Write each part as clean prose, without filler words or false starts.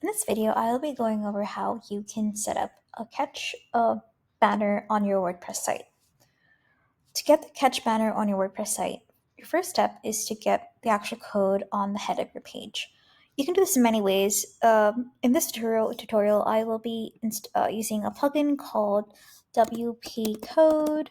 In this video, I'll be going over how you can set up a Ketch banner on your WordPress site. To get the Ketch banner on your WordPress site, your first step is to get the actual code on the head of your page. You can do this in many ways. In this tutorial, I will be using a plugin called WP Code.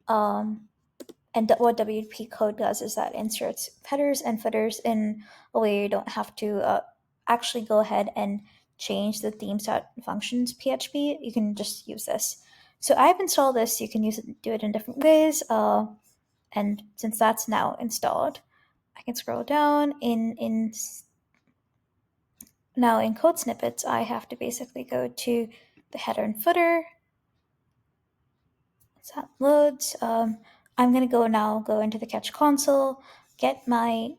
And what WP Code does is that inserts headers and footers in a way you don't have to actually go ahead and change the themes.functions PHP. You can just use this. So I've installed this. You can do it in different ways. And since that's now installed, I can scroll down now in code snippets. I have to basically go to the header and footer. Once that loads, I'm going to go into the Ketch console, get the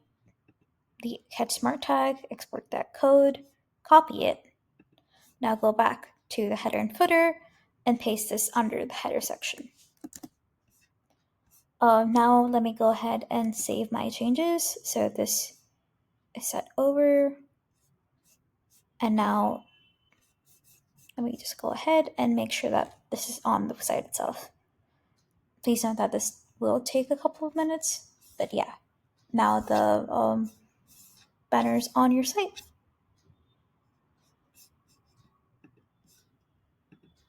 Ketch smart tag, export that code, copy it. Now go back to the header and footer and paste this under the header section. Now let me go ahead and save my changes. So this is set over. And now let me just go ahead and make sure that this is on the site itself. Please note that this will take a couple of minutes, but yeah, now the banner's on your site.